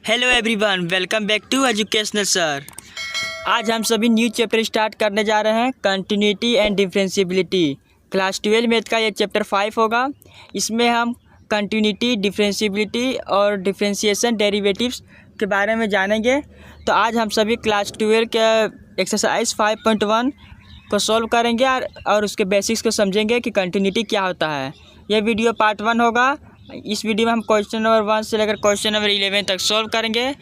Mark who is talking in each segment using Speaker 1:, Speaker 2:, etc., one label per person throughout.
Speaker 1: Hello everyone, welcome back to educational sir. आज हम सभी न्यू चैप्टर स्टार्ट करने जा रहे हैं, continuity and differentiability. Class 12 math का ये चैप्टर 5 होगा। इसमें हम कंटिन्यूटी, डिफरेंशिएबिलिटी और डिफरेंशिएशन डेरिवेटिव्स के बारे में जानेंगे। तो आज हम सभी क्लास 12 के एक्सरसाइज 5.1 को सॉल्व करेंगे और उसके बेसिक्स को समझेंगे कि कंटिन्यूटी क्या होता है। यह वीडियो पार्ट 1 होगा। इस वीडियो में हम क्वेश्चन नंबर 1 से लेकर क्वेश्चन नंबर 11 तक सॉल्व करेंगे।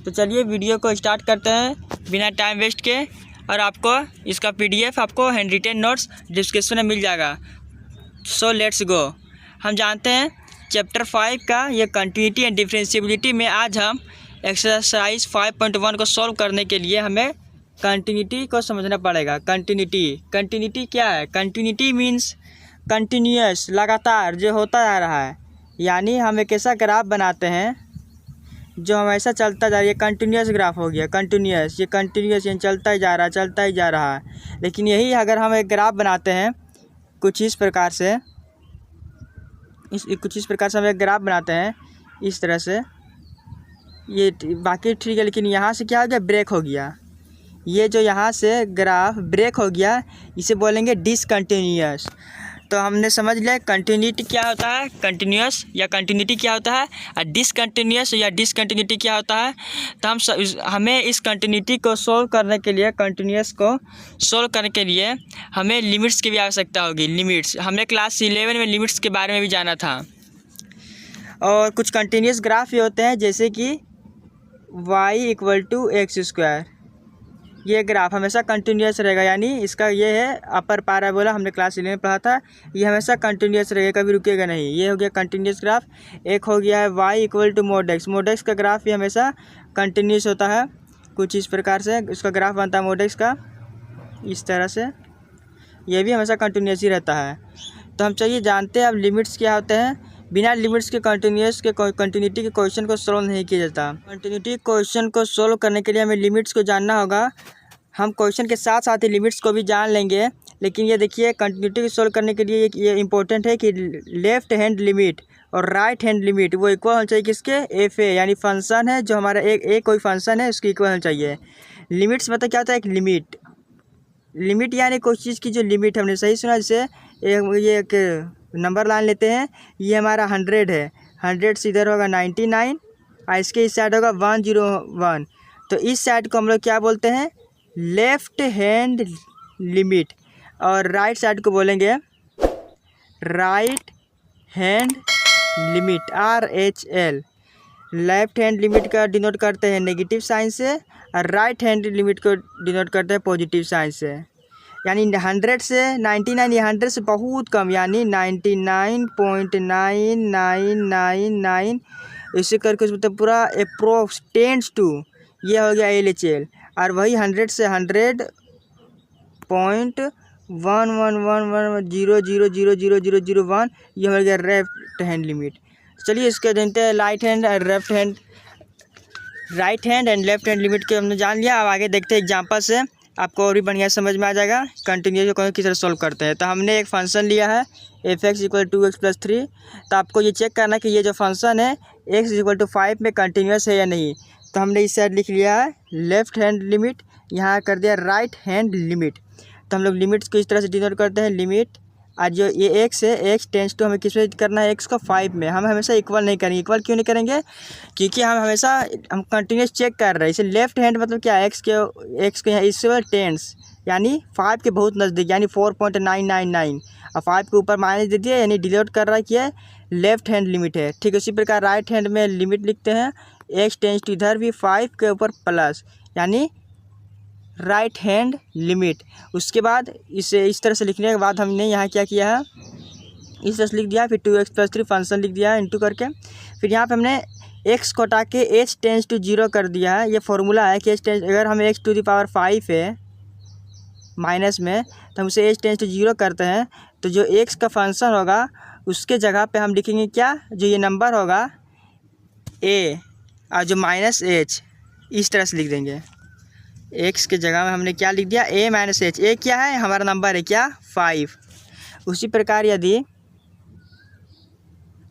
Speaker 1: तो चलिए वीडियो को स्टार्ट करते हैं बिना टाइम वेस्ट के। और आपको इसका PDF आपको हैंड रिटेन नोट्स डिस्क्रिप्शन में मिल जाएगा। So let's go. हम जानते हैं चैप्टर 5 का ये कंटिन्यूटी एंड डिफरेंशिएबिलिटी में आज हम एक्सरसाइज 5.1 को सॉल्व करने के लिए हमें कंटिन्यूटी को समझना पड़ेगा। कंटिन्यूटी क्या है? कंटिन्यूटी मीन्स कंटिन्यूअस, लगातार जो होता जा रहा है। यानी हम एक ऐसा ग्राफ बनाते हैं जो हमेशा चलता जा रहा है। ये कंटिन्यूअस ग्राफ हो गया, कंटिन्यूअस, ये कंटिन्यूअस यानी चलता ही जा रहा है। लेकिन यही अगर हम एक ग्राफ बनाते हैं कुछ इस प्रकार से हम एक ग्राफ बनाते हैं इस तरह से, ये बाकी ठीक है। लेकिन यहाँ से क्या हो गया? ब्रेक हो गया। ये जो यहाँ से ग्राफ ब्रेक हो गया, इसे बोलेंगे डिसकंटिन्यूअस। तो हमने समझ लिया कंटिन्यूटी क्या होता है, कंटिन्यूअस या कंटिन्यूटी क्या होता है, और डिसकंटिन्यूअस या डिसकंटिन्यूटी क्या होता है। तो हमें इस कंटिन्यूटी को सॉल्व करने के लिए, कंटिन्यूअस को सॉल्व करने के लिए हमें लिमिट्स की भी आवश्यकता होगी। लिमिट्स हमने क्लास 11 में लिमिट्स के बारे में भी जाना था। और कुछ कंटिन्यूअस ग्राफ ये होते हैं जैसे कि y = x²। ये ग्राफ हमेशा कंटिन्यूअस रहेगा, यानी इसका ये है अपर पैराबोला, हमने क्लास 11 में पढ़ा था। ये हमेशा कंटिन्यूअस रहेगा, कभी रुकेगा नहीं। ये हो गया कंटिन्यूअस ग्राफ। एक हो गया है y = mod x। mod x का ग्राफ भी हमेशा कंटिन्यूअस होता है। कुछ इस प्रकार से उसका ग्राफ बनता है mod x का, इस तरह से। ये भी हमेशा कंटिन्यूअस ही रहता है। तो हम चाहिए जानते हैं अब लिमिट्स क्या होते हैं। बिना लिमिट्स के कंटिन्यूटी के क्वेश्चन को सॉल्व नहीं किया जाता। कंटिन्यूटी क्वेश्चन को सॉल्व करने के लिए हमें लिमिट्स को जानना होगा। हम क्वेश्चन के साथ साथ ही लिमिट्स को भी जान लेंगे। लेकिन ये देखिए, कंटिन्यूटी को सॉल्व करने के लिए ये इंपॉर्टेंट है कि लेफ्ट हैंड लिमिट और राइट हैंड लिमिट वो इक्वल होना चाहिए किसके? FA, यानी फंक्शन है जो हमारा एक कोई फंक्शन है उसकी इक्वल होना चाहिए। लिमिट्स मतलब क्या होता है? एक लिमिट यानी कोई चीज़ की जो लिमिट, हमने सही सुना। जैसे ये एक नंबर लाइन लेते हैं, ये हमारा 100 है। 100 से इधर होगा 99 और इसके इस साइड होगा 101। तो इस साइड को हम लोग क्या बोलते हैं? Left hand limit. और राइट साइड को बोलेंगे right hand limit, RHL। Left hand limit का डिनोट करते हैं नेगेटिव साइन से, और राइट हैंड लिमिट को डिनोट करते हैं पॉजिटिव साइन से। यानी 100 से 99, ये 100 से बहुत कम, यानी 99.9999, इसे करके मतलब पूरा अप्रोक्स टेंस टू, ये हो गया LHL। और वही 100 से 100.11110000001, ये हो गया लेफ्ट हैंड लिमिट। चलिए इसके जानते हैं right hand and left hand limit के हमने जान लिया। अब आगे देखते हैं एग्जाम्पल से, आपको और भी बढ़िया समझ में आ जाएगा कंटिन्यूअस को किस तरह सॉल्व करते हैं। तो हमने एक फंक्शन लिया है f(x = 2x + 3). तो आपको ये चेक करना कि ये जो फंक्शन है x = 5 में कंटिन्यूअस है या नहीं। तो हमने इस साइड लिख लिया है लेफ्ट हैंड लिमिट, यहाँ कर दिया राइट हैंड लिमिट। तो हम लोग लिमिट्स को इस तरह से डिनोट करते हैं, लिमिट। आज जो ये x है, x टेंस टू, हमें किस में करना है? x को 5 में। हम हमेशा इक्वल नहीं करेंगे। इक्वल क्यों नहीं करेंगे? क्योंकि हम कंटिन्यूस चेक कर रहे हैं। इसे लेफ्ट हैंड मतलब क्या है? x के यहाँ इससे टेंस, यानी 5 के बहुत नज़दीक, यानी 4.999, और 5 के ऊपर माइनस दे दिया, यानी डिनोट कर रहा है कि लेफ्ट हैंड लिमिट है। ठीक है, उसी प्रकार राइट हैंड में लिमिट लिखते हैं, x टेंस टू इधर भी 5 के ऊपर प्लस, यानी राइट हैंड लिमिट। उसके बाद इसे इस तरह से लिखने के बाद हमने यहाँ क्या किया है? इस तरह से लिख दिया, फिर 2x + 3 फंक्शन लिख दिया इंटू करके। फिर यहाँ पे हमने x को हटा के h टेंस टू 0 कर दिया है। ये फॉर्मूला है कि अगर हम x⁵ है माइनस में, तो हम उसे h टेंस टू 0 करते हैं। तो जो x का फंक्शन होगा उसके जगह पे हम लिखेंगे क्या? जो ये नंबर होगा a, और जो -h, इस तरह से लिख देंगे। x के जगह में हमने क्या लिख दिया? a - h। a क्या है? हमारा नंबर है क्या? 5। उसी प्रकार यदि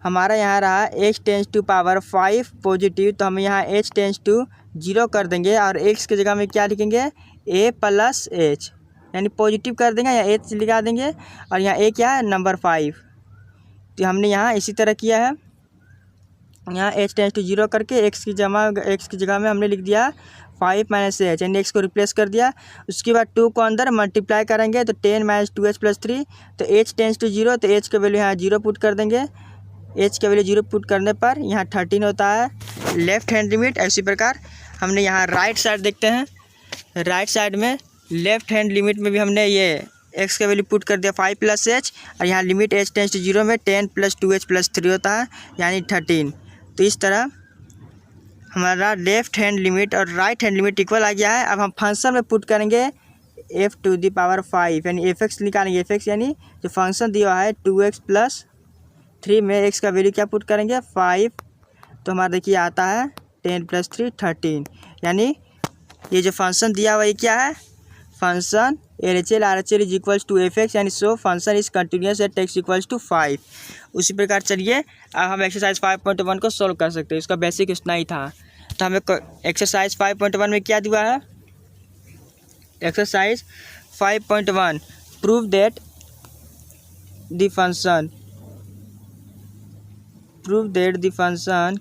Speaker 1: हमारा यहाँ रहा h tends to power 5 positive, तो हम यहाँ h टेंस टू 0 कर देंगे और x की जगह में क्या लिखेंगे a प्लस h, यानी पॉजिटिव कर देंगे या h लिखा देंगे और यहाँ a क्या है नंबर 5। तो हमने यहाँ इसी तरह किया है, यहाँ h टेंस टू 0 करके x की जगह में हमने लिख दिया 5 माइनस एच, यानी x को रिप्लेस कर दिया। उसके बाद 2 को अंदर मल्टीप्लाई करेंगे तो 10 माइनस 2h प्लस 3, तो h टेंस टू 0, तो h का वैल्यू यहाँ 0 पुट कर देंगे। h का वैल्यू 0 पुट करने पर यहाँ 13 होता है लेफ्ट हैंड लिमिट। इसी प्रकार हमने यहाँ राइट साइड देखते हैं, राइट साइड में लेफ्ट हैंड लिमिट में भी हमने ये x का वैल्यू पुट कर दिया 5 प्लस एच, और यहाँ लिमिट h टेंस टू 0 में 10 प्लस 2h प्लस 3 होता है यानी 13। तो इस तरह हमारा लेफ्ट हैंड लिमिट और राइट हैंड लिमिट इक्वल आ गया है। अब हम फंक्शन में पुट करेंगे f टू दी पावर 5 यानी f(x) निकालेंगे। f(x) यानी जो फंक्शन दिया है 2x प्लस 3 में x का वैल्यू क्या पुट करेंगे 5, तो हमारा देखिए आता है 10 प्लस 3 13, यानी ये जो फंक्शन दिया हुआ ये क्या है function LHL RHL is equals to f(x) यानी so function is continuous at x equals to 5। उसी प्रकार चलिए अब हम एक्सरसाइज 5.1 को सॉल्व कर सकते हैं। इसका बेसिक इतना ही था। तो हमें एक्सरसाइज 5.1 में क्या दिया है, exercise 5.1 prove that the function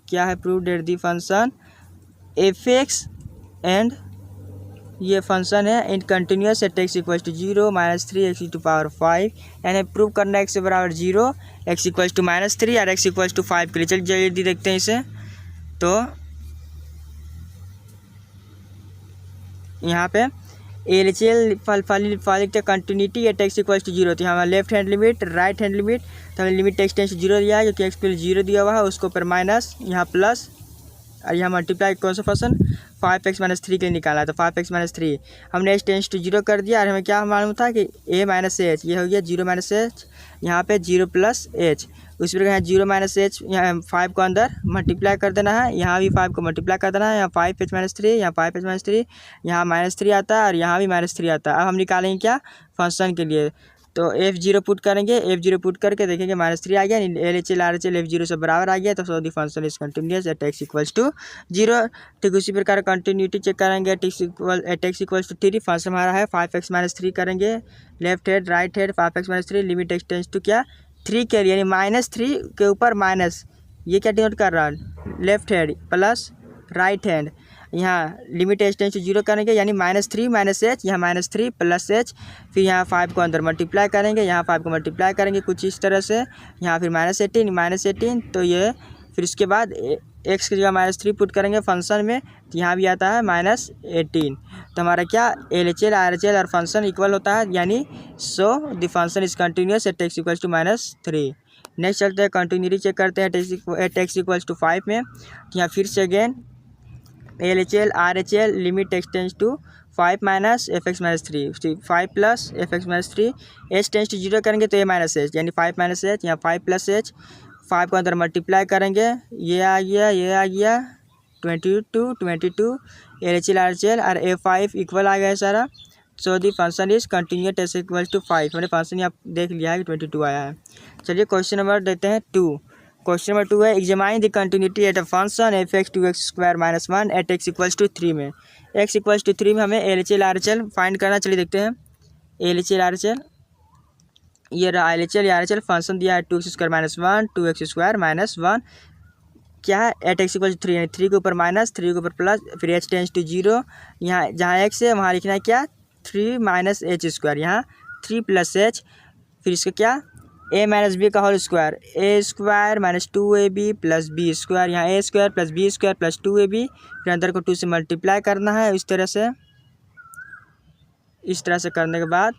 Speaker 1: क्या है, prove that the function f(x) and ये फंक्शन है in continuous at x equals to 0 minus 3 x to power 5, यानी प्रूव करना है x से बराबर 0 x इक्वल्स टू माइनस 3 और x इक्वल्स टू 5 के लिए। चलिए जल्दी देखते हैं इसे। तो यहाँ पे LHL फाइल का continuity at x equals to 0, तो यहाँ left hand limit right hand limit, तो हमें लिमिट x टेंस टू 0 दिया है क्योंकि x पे 0 दिया हुआ है, उसको ऊपर माइनस यहाँ प्लस और यहाँ मल्टीप्लाई कौन सा फंक्शन 5x माइनस 3 के लिए निकाला है, तो 5x माइनस 3 हमने h टेंस टू 0 कर दिया और हमें क्या मालूम था कि a माइनस एच, ये हो गया 0 माइनस एच, यहाँ पे 0 प्लस एच। उसी प्रकार यहाँ 0 माइनस एच यहाँ 5 को अंदर मल्टीप्लाई कर देना है, यहाँ भी 5 को मल्टीप्लाई कर देना है, यहाँ 5h माइनस 3, यहाँ 5h माइनस 3, यहाँ माइनस 3 आता है और यहाँ भी माइनस 3 आता है। अब हम निकालेंगे क्या फंक्शन के लिए, तो f0 पुट करेंगे, f0 पुट करके देखेंगे माइनस 3 आ गया, LHL RHL f0 से बराबर आ गया, तो so the function is continuous at x equals to 0। ठीक उसी प्रकार कंटिन्यूटी चेक करेंगे at x equals to 3, function हमारा है 5x माइनस 3 करेंगे, left hand right hand 5x minus 3 limit x tends to क्या 3 के लिए, यानी माइनस 3 के ऊपर माइनस, ये क्या डिनोट कर रहा है left hand plus right hand, यहाँ लिमिट h टेंस टू 0 करेंगे यानी माइनस 3 माइनस एच, यहाँ माइनस 3 प्लस एच, फिर यहाँ 5 को अंदर मल्टीप्लाई करेंगे, यहाँ 5 को मल्टीप्लाई करेंगे कुछ इस तरह से, यहाँ फिर माइनस 18, तो ये फिर उसके बाद x की जगह माइनस 3 पुट करेंगे फंक्शन में, तो यहाँ भी आता है माइनस 18। तो हमारा क्या LHL RHL और फंक्शन इक्वल होता है, यानी so the function is continuous at x equals to minus 3। Next चलते हैं कंटिन्यूटी चेक करते हैं एट x इक्वल्स टू 5 में, तो यहाँ फिर से again LHL RHL limit x tends to 5 minus fx minus 3, 5 plus fx minus 3, h tends to 0 करेंगे तो a माइनस एच, यानी 5 माइनस एच, यहाँ 5 प्लस एच, 5 को अंदर मल्टीप्लाई करेंगे, ये आ गया 22 LHL RHL और a5 इक्वल आ गया है सारा। So the function is continuous at equals to 5, मैंने फंक्शन यहाँ देख लिया है कि 22 आया है। चलिए क्वेश्चन नंबर देते हैं 2। क्वेश्चन नंबर 2 है examine the continuity at a function f(x) 2x² minus 1 at x equals to 3 में। x इक्वल्स टू 3 में हमें LHL RHL फाइंड करना। चलिए देखते हैं LHL RHL, ये रहा LHL RHL, फंक्शन दिया है 2x² माइनस 1 2x² माइनस 1, क्या है एट x इक्वल्स टू 3, यानी 3 के ऊपर माइनस 3 के ऊपर प्लस, फिर h टेंस टू 0, यहाँ जहाँ x है वहाँ लिखना है क्या 3 माइनस h², यहाँ 3 प्लस h, फिर इसका क्या a माइनस बी का whole square, a² minus 2ab plus b², यहाँ a² plus b² plus 2ab, फिर अंदर को 2 से मल्टीप्लाई करना है। इस तरह से करने के बाद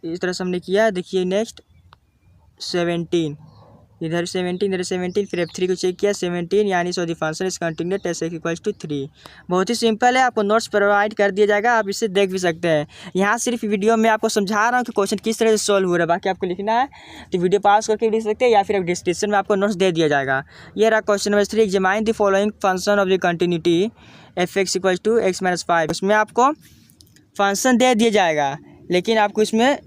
Speaker 1: इस तरह से हमने किया। देखिए नेक्स्ट 17, इधर 17 फिर f3 को चेक किया 17, यानी so the function is continuous at x equals to 3। बहुत ही सिंपल है, आपको नोट्स प्रोवाइड कर दिया जाएगा, आप इसे देख भी सकते हैं। यहाँ सिर्फ वीडियो में आपको समझा रहा हूँ कि क्वेश्चन किस तरह से सॉल्व हो रहा है, बाकी आपको लिखना है तो वीडियो पास करके लिख सकते हैं या फिर डिस्क्रिप्शन में आपको नोट्स दे दिया जाएगा। ये रहा question number 3, examine the following function of the continuity f(x) equals to x minus 5। उसमें आपको फंक्शन दे दिया जाएगा, लेकिन आपको इसमें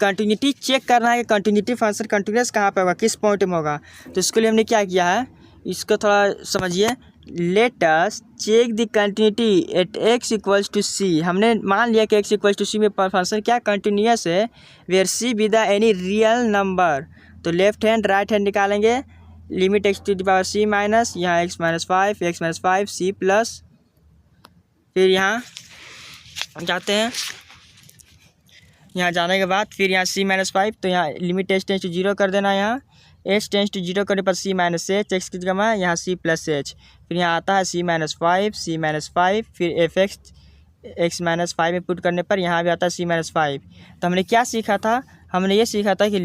Speaker 1: कंटिन्यूटी चेक करना है कि कंटिन्यूटी फंक्शन कंटिन्यूस कहाँ पे होगा, किस पॉइंट में होगा। तो इसके लिए हमने क्या किया है, इसको थोड़ा समझिए। Let us check the continuity at x equals to C. हमने मान लिया कि x इक्वल्स टू सी में फंक्शन क्या कंटिन्यूस है, where C with any real number. तो लेफ्ट हैंड राइट हैंड निकालेंगे, limit x to the power C minus, यहाँ x माइनस 5 सी प्लस, फिर यहाँ जाते हैं, यहाँ जाने के बाद फिर यहाँ c माइनस 5, तो यहाँ लिमिट h टेंस टू 0 कर देना। यहाँ h टेंस टू 0 करने पर c माइनस एच, एक्स की जगह में यहाँ c प्लस एच, फिर यहाँ आता है c माइनस 5, फिर एफ एक्स माइनस 5 में पुट करने पर यहाँ भी आता है c माइनस 5। तो हमने क्या सीखा था, हमने ये सीखा था कि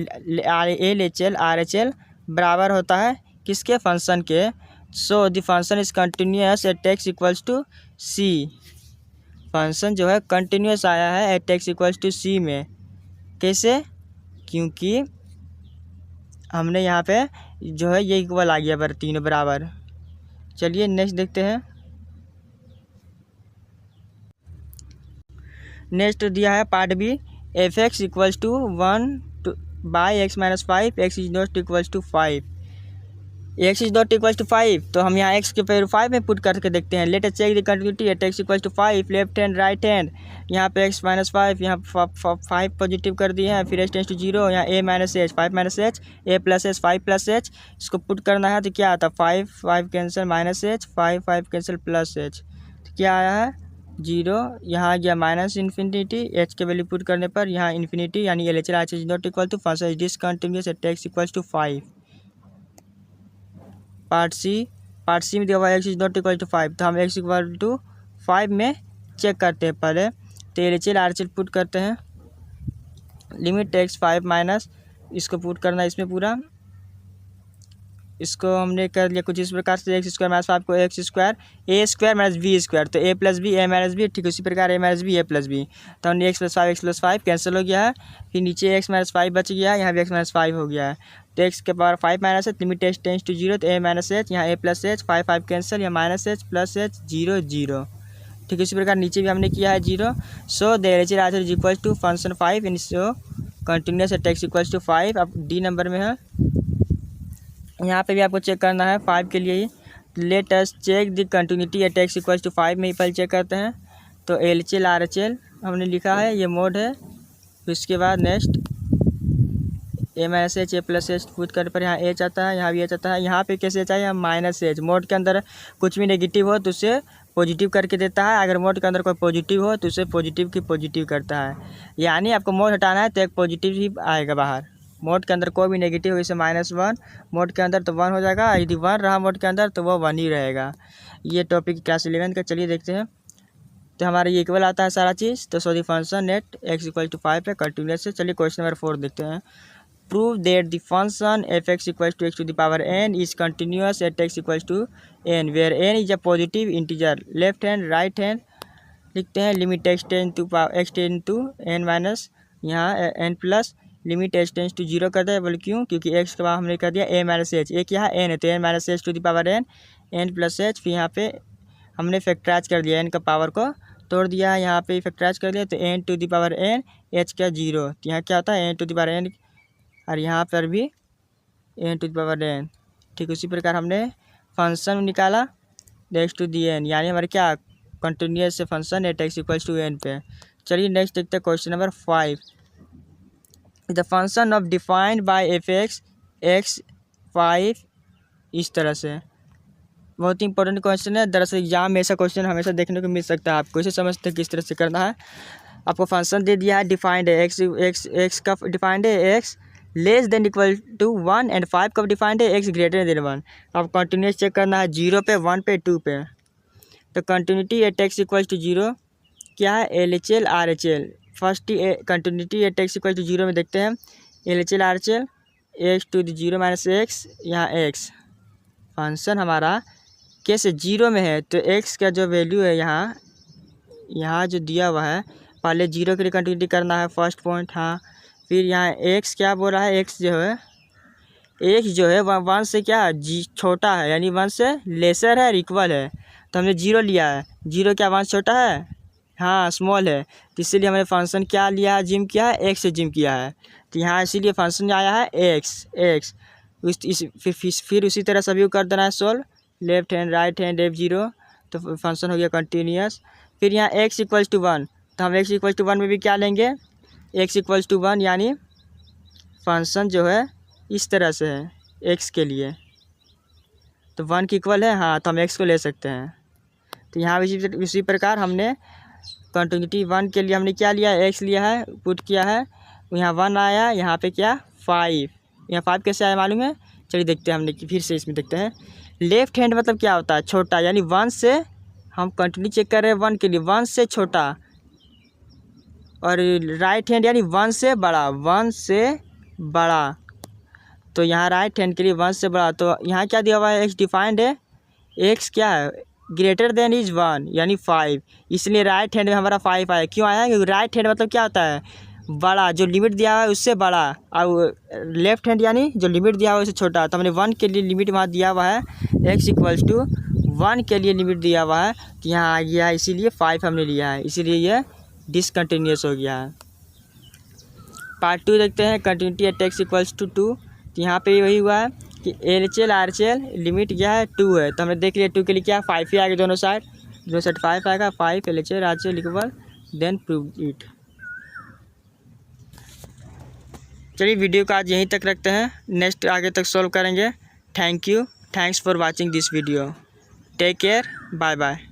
Speaker 1: L H L R H L बराबर होता है किसके, फंक्शन के। So the function is continuous at x equals to C. Function जो है कंटिन्यूस आया है at x equals to C में। कैसे, क्योंकि हमने यहाँ पे जो है ये इक्वल आ गया पर तीनों बराबर। चलिए नेक्स्ट देखते हैं। नेक्स्ट दिया है part B, F X equals to 1 by X minus 5, X is not equals to 5, X is not equals to 5। तो हम यहाँ एक्स के पेड़ 5 में पुट करके देखते हैं। Let us check the continuity at x equals to 5, left hand right hand, यहाँ पे एक्स माइनस 5, यहाँ 5 पॉजिटिव कर दिए हैं, फिर एच टेंस टू 0, यहाँ A minus H 5 minus H, A plus H 5 plus H, इसको पुट करना है तो क्या आता है 5 cancel minus H, 5 cancel plus H, तो क्या आया है 0। यहाँ आ गया माइनस इन्फिनिटी, एच के वैल्यू पुट करने पर यहाँ इन्फिनिटी, यानी L H is not equal to function is discontinuous at x equals to 5। Part C में दिया हुआ x is not equal to 5, तो हम एक्स इक्वल टू 5 में चेक करते हैं पहले। तो L H L R H L put करते हैं, लिमिट एक्स 5 माइनस, इसको पुट करना इसमें पूरा, इसको हमने कर लिया कुछ इस प्रकार से, एक्स स्क्वायर माइनस 5 को एक्स स्क्वायर ए स्क्वायर माइनस बी स्क्वायर, तो ए प्लस बी ए माइनस बी, ठीक उसी प्रकार ए माइनस बी ए प्लस बी, तो हमने एक्स प्लस 5 कैंसिल हो गया है, फिर नीचे एक्स माइनस 5 बच गया है, यहाँ भी एक्स माइनस 5 हो गया है। तो एक्स के पावर 5 माइनस है, लिमिट एच टेंस टू 0, तो ए माइनस एच, यहाँ ए प्लस एच 5 कैंसिल, यहाँ माइनस एच प्लस एच 0 0, ठीक इसी प्रकार नीचे भी हमने किया है 0। So the L H L R is equal to function 5 in so continuous at x equals to 5। अब डी नंबर में है, यहाँ पे भी आपको चेक करना है 5 के लिए ही। Let us check the continuity at x equals to 5 में ही पहले चेक करते हैं। तो L H L R H L हमने लिखा है, ये मोड है। फिर उसके बाद next a minus H A plus h put करने पर यहाँ एच आता है, यहाँ भी एच आता है। यहाँ पे कैसे एच आया, माइनस एच। मोड के अंदर कुछ भी नेगेटिव हो तो उसे पॉजिटिव करके देता है, अगर मोड के अंदर कोई पॉजिटिव हो तो उसे पॉजिटिव की पॉजिटिव करता है। यानी आपको मोड हटाना है तो एक पॉजिटिव ही आएगा बाहर। मोड के अंदर कोई भी नेगेटिव हो, जैसे -1 मोड के अंदर तो 1 हो जाएगा, यदि 1 रहा मोड के अंदर तो वो 1 ही रहेगा। ये टॉपिक क्लास 11 का। चलिए देखते हैं। तो हमारा ये इक्वल आता है सारा चीज़। तो so the function net x equal to 5 पे कंटिन्यूस है। चलिए क्वेश्चन नंबर 4 देखते हैं। Prove that the function F X equal to X to the power n is continuous at X equal to n where n is a positive integer. Left hand right hand लिखते हैं, limit X ten to n minus, यहाँ n plus limit H tends to 0 कर दे। बोले क्यों, क्योंकि x के बाद हमने कर दिया ए माइनस एच, एक यहाँ एन है तो N minus H to the power N plus H. फिर यहाँ पे हमने फैक्टराइज कर दिया, एन का पावर को तोड़ दिया है, यहाँ पे फैक्टराइज कर दिया तो N to the power N H का 0, तो यहाँ क्या होता है N to the power N, और यहाँ पर भी N to the power N. ठीक उसी प्रकार हमने फंक्शन निकाला एक्स टू दी एन, यानी हमारे क्या कंटिन्यूस से function at x equals to N पे। चलिए नेक्स्ट देखते हैं question number 5। The function of defined by F X X 5, इस तरह से। बहुत ही इंपॉर्टेंट क्वेश्चन है। दरअसल एग्जाम में ऐसा क्वेश्चन हमेशा देखने को मिल सकता है। आपको इसे समझते हैं किस तरह से करना है। आपको फंक्शन दे दिया है, डिफाइंड है एक्स का डिफाइंड है X less than equal to 1 and 5 का डिफाइंड है एक्स ग्रेटर देन 1। अब कंटिन्यूस चेक करना है 0 पे 1 पे 2 पे। तो continuity at X equal to 0 क्या है, L H L R H L. First continuity at X equal to 0 में देखते हैं, L H L R H L X to the 0 minus X, यहाँ एक्स फंक्शन हमारा कैसे 0 में है तो एक्स का जो वैल्यू है यहाँ जो दिया हुआ है, पहले 0 के लिए कंटिन्यूटी करना है फर्स्ट पॉइंट। हाँ, फिर यहाँ एक्स क्या बोल रहा है, एक्स जो है 1 से क्या छोटा है, यानी 1 से लेसर है, इक्वल है। तो हमने 0 लिया है, 0 क्या 1 छोटा है, हाँ स्मॉल है, तो इसीलिए हमने फंक्शन क्या लिया है, जिम किया है, एक्स से जिम किया है। तो यहाँ इसीलिए फंक्शन आया है एक्स। फिर उसी तरह सभी को कर देना है solve, left hand right hand F0, तो फंक्शन हो गया कंटिन्यूस। फिर यहाँ x=1, तो हम x=1 में भी क्या लेंगे, x=1 यानी फंक्शन जो है इस तरह से है x के लिए, तो 1 के इक्वल है, हाँ तो हम x को ले सकते हैं। तो यहाँ इसी प्रकार हमने कंटिन्यूटी 1 के लिए हमने क्या लिया है, x लिया है, पुट किया है, यहाँ 1 आया, यहाँ पे क्या 5, यहाँ 5 कैसे आया मालूम है, चलिए देखते हैं हमने फिर से इसमें देखते हैं। लेफ्ट हैंड मतलब क्या होता है, छोटा, यानी 1 से हम कंटिन्यू चेक कर रहे हैं 1 के लिए, 1 से छोटा, और राइट हैंड यानी 1 से बड़ा, 1 से बड़ा, तो यहाँ राइट हैंड के लिए 1 से बड़ा, तो यहाँ क्या दिया हुआ है, x डिफाइंड है, x क्या है ग्रेटर देन इज 1 यानी 5, इसलिए राइट हैंड में हमारा 5 आया। क्यों आया, क्योंकि राइट हैंड मतलब क्या होता है, बड़ा, जो लिमिट दिया हुआ है उससे बड़ा, और लेफ्ट हैंड यानी जो लिमिट दिया हुआ है उससे छोटा। तो हमने 1 के लिए लिमिट वहाँ दिया हुआ है, x=1 के लिए लिमिट दिया हुआ है, तो यहाँ आ गया है, इसीलिए 5 हमने लिया है, इसीलिए ये डिसकंटिन्यूस हो गया है। पार्ट 2 देखते हैं, कंटिन्यूटी एट x=2, तो यहाँ पे वही हुआ है कि LHL RHL लिमिट क्या है 2 है, तो हमने देख लिया 2 के लिए क्या 5 ही आएगा, दोनों साइड 5 आएगा, 5 LHL RHL equal, then prove it. चलिए वीडियो को आज यहीं तक रखते हैं, नेक्स्ट आगे तक सॉल्व करेंगे। Thank you, thanks for watching this video, take care, bye bye.